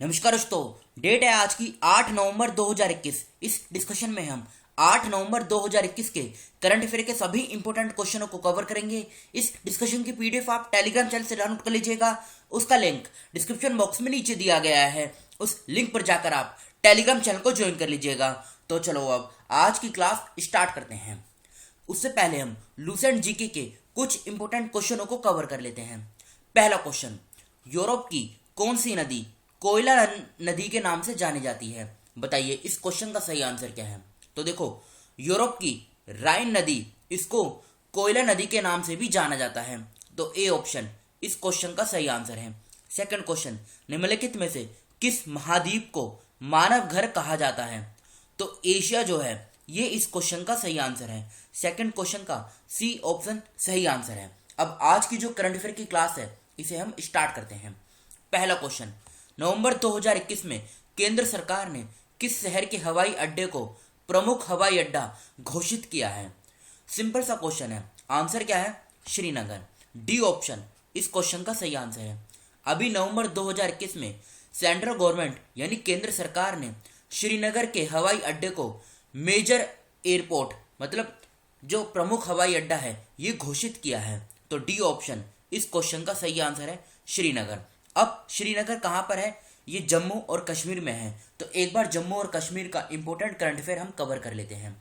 नमस्कार दोस्तों। डेट है आज की 8 नवंबर 2021। इस डिस्कशन में हम 8 नवंबर 2021 के करंट अफेयर के सभी इंपॉर्टेंट क्वेश्चनों को कवर करेंगे। इस डिस्कशन की पीडीएफ आप टेलीग्राम चैनल से डाउनलोड कर लीजिएगा। उसका लिंक डिस्क्रिप्शन बॉक्स में नीचे दिया गया है। उस लिंक पर जाकर आप टेलीग्राम चैनल को ज्वाइन कर लीजिएगा। तो चलो अब आज की क्लास स्टार्ट करते हैं। उससे पहले हम लूसेंट जीके के कुछ इंपॉर्टेंट क्वेश्चनों को कवर कर लेते हैं। पहला क्वेश्चन, यूरोप की कौन सी नदी कोयला नदी के नाम से जानी जाती है? बताइए इस क्वेश्चन का सही आंसर क्या है। तो देखो, यूरोप की राइन नदी, इसको कोयला नदी के नाम से भी जाना जाता है। तो ए ऑप्शन इस क्वेश्चन का सही आंसर है। सेकंड क्वेश्चन, निम्नलिखित में से किस महाद्वीप को मानव घर कहा जाता है? तो एशिया जो है ये इस क्वेश्चन का सही आंसर है। सेकंड क्वेश्चन का सी ऑप्शन सही आंसर है। अब आज की जो करंट अफेयर की क्लास है इसे हम स्टार्ट करते हैं। पहला क्वेश्चन, नवंबर 2021 में केंद्र सरकार ने किस शहर के हवाई अड्डे को प्रमुख हवाई अड्डा घोषित किया है? सिंपल सा क्वेश्चन है, आंसर क्या है? श्रीनगर। डी ऑप्शन इस क्वेश्चन का सही आंसर है। अभी नवंबर 2021 में सेंट्रल गवर्नमेंट यानी केंद्र सरकार ने श्रीनगर के हवाई अड्डे को मेजर एयरपोर्ट, मतलब जो प्रमुख हवाई अड्डा है, ये घोषित किया है। तो डी ऑप्शन इस क्वेश्चन का सही आंसर है, श्रीनगर। अब श्रीनगर कहाँ पर है? ये जम्मू और कश्मीर में है। तो एक बार जम्मू और कश्मीर का इंपॉर्टेंट करंट अफेयर हम कवर कर लेते हैं।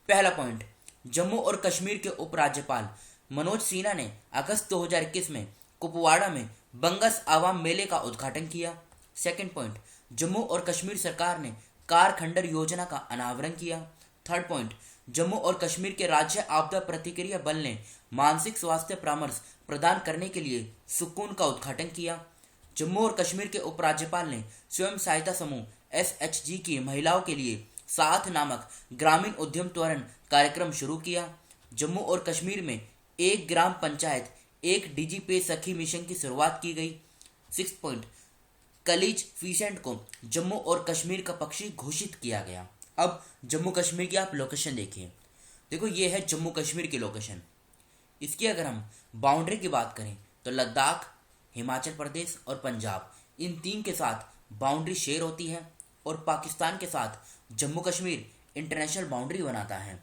पहला पॉइंट, जम्मू और कश्मीर के उपराज्यपाल मनोज सिन्हा ने अगस्त 2021 में कुपवाड़ा में बंगस आवाम मेले का उद्घाटन किया। सेकंड पॉइंट, जम्मू और कश्मीर सरकार ने कार खंडर योजना का अनावरण किया। थर्ड पॉइंट, जम्मू और कश्मीर के राज्य आपदा प्रतिक्रिया बल ने मानसिक स्वास्थ्य परामर्श प्रदान करने के लिए सुकून का उद्घाटन किया। जम्मू और कश्मीर के उपराज्यपाल ने स्वयं सहायता समूह एसएचजी की महिलाओं के लिए साथ नामक ग्रामीण उद्यम त्वरण कार्यक्रम शुरू किया। जम्मू और कश्मीर में एक ग्राम पंचायत एक डिजी पे सखी मिशन की शुरुआत की गई। सिक्स पॉइंट, कलीज फीसेंट को जम्मू और कश्मीर का पक्षी घोषित किया गया। अब जम्मू कश्मीर की आप लोकेशन देखिए। देखो, ये है जम्मू कश्मीर की लोकेशन। इसकी अगर हम बाउंड्री की बात करें तो लद्दाख, हिमाचल प्रदेश और पंजाब, इन तीन के साथ बाउंड्री शेयर होती है और पाकिस्तान के साथ जम्मू कश्मीर इंटरनेशनल बाउंड्री बनाता है।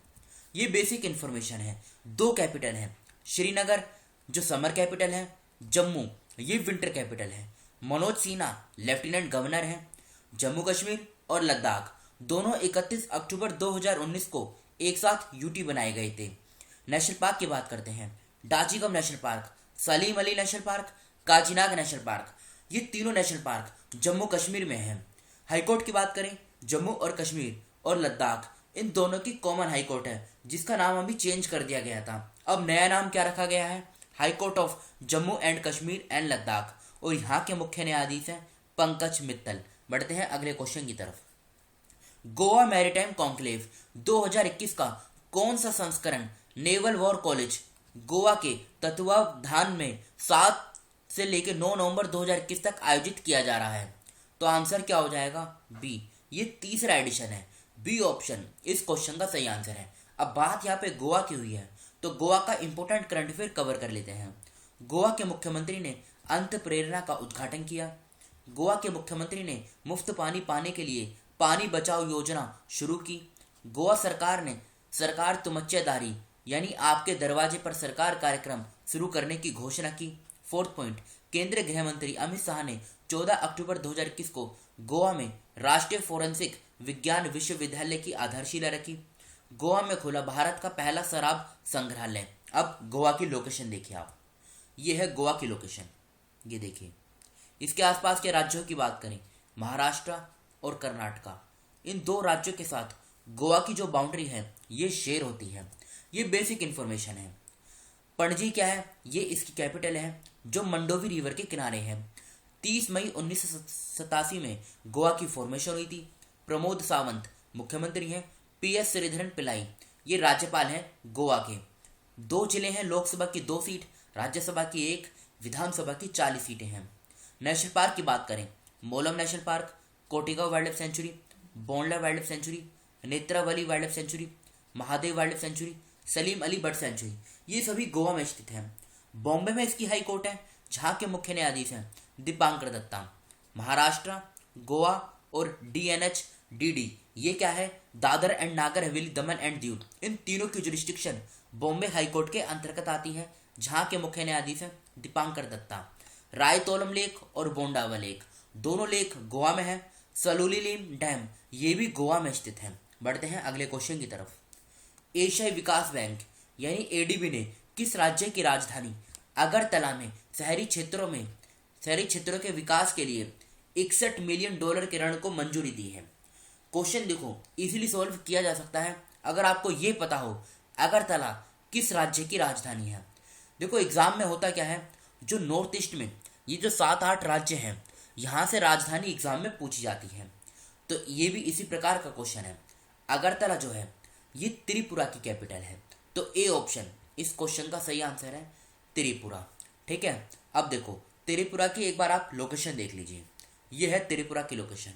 ये बेसिक इन्फॉर्मेशन है। दो कैपिटल है, श्रीनगर जो समर कैपिटल है, जम्मू ये विंटर कैपिटल है। मनोज सिन्हा लेफ्टिनेंट गवर्नर हैं। जम्मू कश्मीर और लद्दाख दोनों 31 अक्टूबर 2019 को एक साथ यूटी बनाए गए थे। नेशनल पार्क की बात करते हैं, Dachigam national park, Salim Ali national park, Kazinag national park, ये तीनों नेशनल पार्क जम्मू कश्मीर में हैं। हाईकोर्ट की बात करें, जम्मू और कश्मीर और लद्दाख इन दोनों की कॉमन हाईकोर्ट है, जिसका नाम अभी चेंज कर दिया गया था। अब नया नाम क्या रखा गया है? High court of Jammu and Kashmir and Ladakh. और यहाँ के मुख्य न्यायाधीश हैं पंकज मित्तल। बढ़ते हैं अगले क्वेश्चन की तरफ। गोवा मैरीटाइम कॉन्क्लेव 2021 का कौन सा संस्करण नेवल वॉर कॉलेज गोवा के तत्वावधान में 7 से लेकर 9 नवंबर 2021 तक आयोजित किया जा रहा है? तो आंसर क्या हो जाएगा? बी, ये तीसरा एडिशन है। बी ऑप्शन इस क्वेश्चन का सही आंसर है। अब बात यहाँ पे गोवा की हुई है तो गोवा का इंपॉर्टेंट करंट अफेयर कवर कर लेते हैं। गोवा के मुख्यमंत्री ने अंत प्रेरणा का उद्घाटन किया। गोवा के मुख्यमंत्री ने मुफ्त पानी पाने के लिए पानी बचाओ योजना शुरू की। गोवा सरकार ने सरकार तुमच्चेदारी यानी आपके दरवाजे पर सरकार कार्यक्रम शुरू करने की घोषणा की। फोर्थ पॉइंट, केंद्रीय गृह मंत्री अमित शाह ने 14 अक्टूबर 2021 को गोवा में राष्ट्रीय फोरेंसिक विज्ञान विश्वविद्यालय की आधारशिला रखी। गोवा में खुला भारत का पहला शराब संग्रहालय। अब गोवा की लोकेशन देखिए आप, ये है गोवा की लोकेशन, ये देखिए। इसके आसपास के राज्यों की बात करें, महाराष्ट्र और कर्नाटका, इन दो राज्यों के साथ गोवा की जो बाउंड्री है ये शेयर होती है। ये बेसिक इन्फॉर्मेशन है। पणजी क्या है? ये इसकी कैपिटल है जो मंडोवी रिवर के किनारे है। 30 मई 1987 में गोवा की फॉर्मेशन हुई थी। प्रमोद सावंत मुख्यमंत्री हैं। पीएस श्रीधरन पिल्लाई ये राज्यपाल हैं गोवा के। 2 जिले हैं, लोकसभा की 2 सीट, राज्यसभा की 1, विधानसभा की 40 सीटें हैं। नेशनल पार्क की बात करें, Mollem national park, Cotigao wildlife sanctuary, Bondla wildlife sanctuary, Netravali wildlife sanctuary, Mahadev wildlife sanctuary, Salim Ali bird sanctuary, ये सभी गोवा में स्थित हैं। बॉम्बे में इसकी हाई कोर्ट है, जहाँ के मुख्य न्यायाधीश हैं दीपांकर दत्ता। महाराष्ट्र गोवा और DNH DD ये क्या है, दादर एंड नागर हवेली दमन एंड दीव, इन तीनों की जुरिस्डिक्शन बॉम्बे हाईकोर्ट के अंतर्गत आती है, जहां के मुख्य न्यायाधीश हैं दीपांकर दत्ता। रायतोलम लेक और बोंडावा लेक दोनों लेक गोवा में है। सलुलीम डैम ये भी गोवा में स्थित है। बढ़ते हैं अगले क्वेश्चन की तरफ। एशियाई विकास बैंक यानी ADB ने किस राज्य की राजधानी अगरतला में शहरी क्षेत्रों के विकास के लिए $61 मिलियन के ऋण को मंजूरी दी है। क्वेश्चन देखो इजीली सॉल्व किया जा सकता है अगर आपको ये पता हो अगरतला किस राज्य की राजधानी है। देखो एग्जाम में होता क्या है, जो नॉर्थ ईस्ट में ये जो 7-8 राज्य हैं यहाँ से राजधानी एग्जाम में पूछी जाती है, तो ये भी इसी प्रकार का क्वेश्चन है। अगरतला जो है ये त्रिपुरा की कैपिटल है, तो ए ऑप्शन इस क्वेश्चन का सही आंसर है त्रिपुरा। ठीक है, अब देखो त्रिपुरा की एक बार आप लोकेशन देख लीजिए। ये है त्रिपुरा की लोकेशन।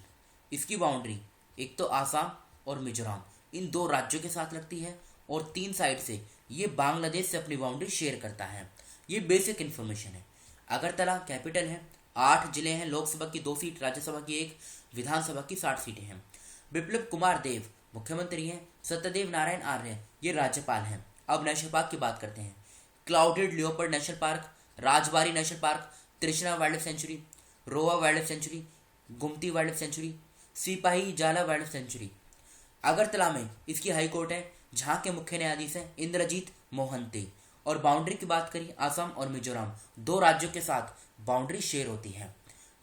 इसकी बाउंड्री एक तो आसाम और मिजोरम इन 2 राज्यों के साथ लगती है और 3 साइड से ये बांग्लादेश से अपनी बाउंड्री शेयर करता है। ये बेसिक इन्फॉर्मेशन है। अगरतला कैपिटल है, 8 जिले हैं, लोकसभा की 2 सीट, राज्यसभा की 1, विधानसभा की 60 सीटें हैं। बिप्लब कुमार देव मुख्यमंत्री हैं, सत्यदेव नारायण आर्य ये राज्यपाल हैं। अब नेशनल पार्क की बात करते हैं। Clouded leopard national park, Rajbari national park, तृष्णा वाइल्ड लाइफ सेंचुरी, रोवा wild life sanctuary, गुमती wild life sanctuary, सिपाही जाला वाइल्ड लाइफ सेंचुरी। अगरतला में इसकी हाई कोर्ट है, जहाँ के मुख्य न्यायाधीश हैं इंद्रजीत मोहंती। और बाउंड्री की बात करिए, आसाम और मिजोरम 2 राज्यों के साथ बाउंड्री शेयर होती है।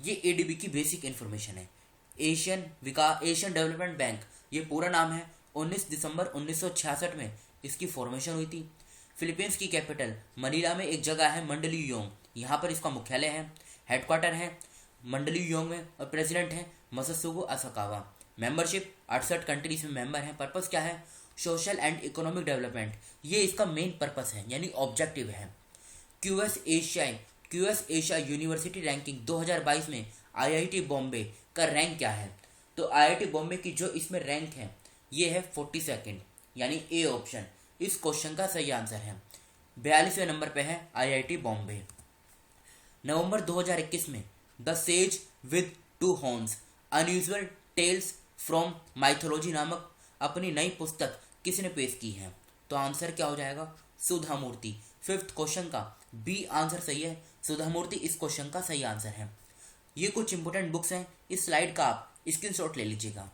ये ADB की बेसिक इन्फॉर्मेशन है। एशियन डेवलपमेंट बैंक ये पूरा नाम है। 19 दिसंबर 1966 में इसकी फॉर्मेशन हुई थी। फिलीपींस की कैपिटल मनीला में एक जगह है मंडलीयोंग, यहाँ पर इसका मुख्यालय है। हेडक्वार्टर है मंडलीयोंग में और प्रेसिडेंट है मसात्सुगो असाकावा। मेंबरशिप 68 कंट्रीज में मेंबर हैं। पर्पस क्या है, सोशल एंड इकोनॉमिक डेवलपमेंट, ये इसका मेन पर्पस है यानी ऑब्जेक्टिव है। क्यूएस एशिया यूनिवर्सिटी रैंकिंग 2022 में IIT बॉम्बे का रैंक क्या है, तो IIT बॉम्बे की जो इसमें रैंक है ये है 42nd यानी ए ऑप्शन इस क्वेश्चन का सही आंसर है। 42वें नंबर पे है IIT बॉम्बे। नवंबर 2021 में the sage with 2 horns unusual tales from mythology नामक अपनी नई पुस्तक किसने पेश की है, तो आंसर क्या हो जाएगा, सुधा मूर्ति। 5th क्वेश्चन का बी आंसर सही है, सुधा मूर्ति इस क्वेश्चन का सही आंसर है। ये कुछ इंपोर्टेंट बुक्स हैं, इस स्लाइड का आप स्क्रीनशॉट ले लीजिएगा।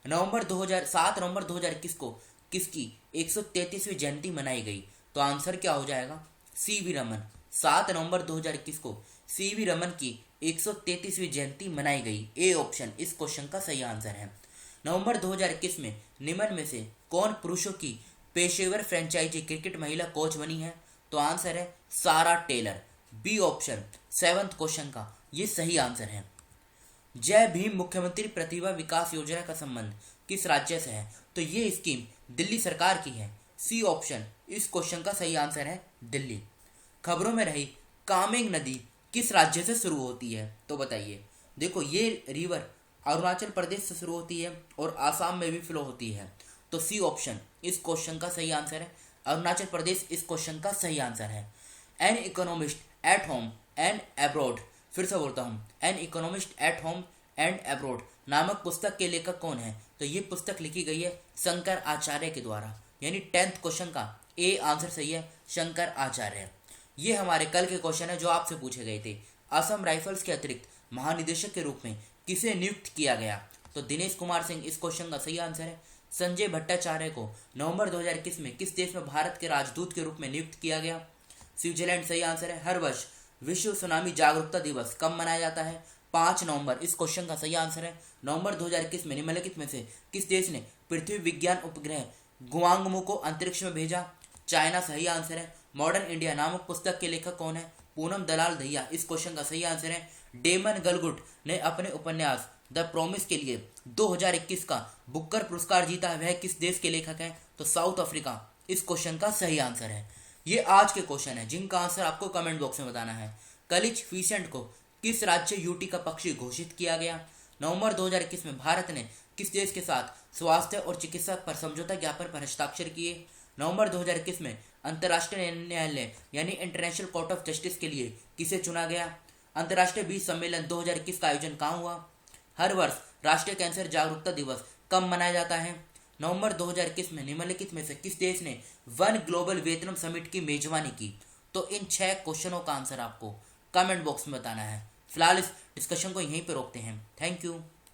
7 नवंबर 2021 को किसकी 133वीं जयंती मनाई गई, तो आंसर क्या हो जाएगा, CV रमन। 7 नवंबर 2021 को CV रमन की 133वीं जयंती मनाई गई, ए ऑप्शन इस क्वेश्चन का सही आंसर है। नवंबर 2021 में निम्न में से कौन पुरुषों की पेशेवर फ्रेंचाइजी क्रिकेट महिला कोच बनी है, तो आंसर है सारा Taylor, B option 7th question का ये सही आंसर है। जय भीम मुख्यमंत्री प्रतिभा विकास योजना का संबंध किस राज्य से है, तो ये स्कीम दिल्ली सरकार की है, सी ऑप्शन इस क्वेश्चन का सही आंसर है दिल्ली। खबरों में रही कामेंग नदी किस राज्य से शुरू होती है, तो बताइए। देखो ये रिवर अरुणाचल प्रदेश से शुरू होती है और आसाम में भी फ्लो होती है, तो सी ऑप्शन इस क्वेश्चन का सही आंसर है, अरुणाचल प्रदेश इस क्वेश्चन का सही आंसर है। An economist at home and abroad, फिर से बोलता हूँ, an economist at home and abroad नामक पुस्तक के लेखक कौन है, तो ये पुस्तक लिखी गई है शंकर आचार्य के द्वारा, यानी 10th क्वेश्चन का ए आंसर सही है, शंकर आचार्य। ये हमारे कल के क्वेश्चन है जो आपसे पूछे गए थे। असम राइफल्स के अतिरिक्त महानिदेशक के रूप में किसे नियुक्त किया गया, तो दिनेश कुमार सिंह इस क्वेश्चन का सही आंसर है। संजय भट्टाचार्य को नवंबर 2021 में किस देश में भारत के राजदूत के रूप में नियुक्त किया गया, स्विट्जरलैंड सही आंसर है। हर वर्ष विश्व सुनामी जागरूकता दिवस कब मनाया जाता है, 5 नवंबर इस क्वेश्चन का सही आंसर है। नवंबर 2021 में निम्नलिखित में से किस देश ने पृथ्वी विज्ञान उपग्रह गुआंगमू को अंतरिक्ष में भेजा, चाइना सही आंसर है। मॉडर्न इंडिया नामक पुस्तक के लेखक कौन है, पूनम दलाल दहिया इस क्वेश्चन का सही आंसर है। डेमन गलगुट ने अपने उपन्यास द प्रॉमिस के लिए 2021 का बुकर पुरस्कार जीता है, वह किस देश के लेखक हैं, तो साउथ अफ्रीका इस क्वेश्चन का सही आंसर है। ये आज के क्वेश्चन है जिनका आंसर आपको कमेंट बॉक्स में बताना है। कलिच फीसेंट को किस राज्य यूटी का पक्षी घोषित किया गया, नवंबर 2021 में भारत ने किस देश के साथ स्वास्थ्य और चिकित्सा पर समझौता ज्ञापन पर हस्ताक्षर किए, नवंबर 2021 में अंतर्राष्ट्रीय न्यायालय यानी इंटरनेशनल कोर्ट ऑफ जस्टिस के लिए किसे चुना गया, अंतर्राष्ट्रीय बीज सम्मेलन 2021 का आयोजन कहाँ हुआ, हर वर्ष राष्ट्रीय कैंसर जागरूकता दिवस कब मनाया जाता है? नवंबर 2021 में निम्नलिखित में से किस देश ने वन ग्लोबल वियतनाम समिट की मेजबानी की? तो इन 6 क्वेश्चनों का आंसर आपको कमेंट बॉक्स में बताना है। फिलहाल इस डिस्कशन को यहीं पर रोकते हैं। Thank you.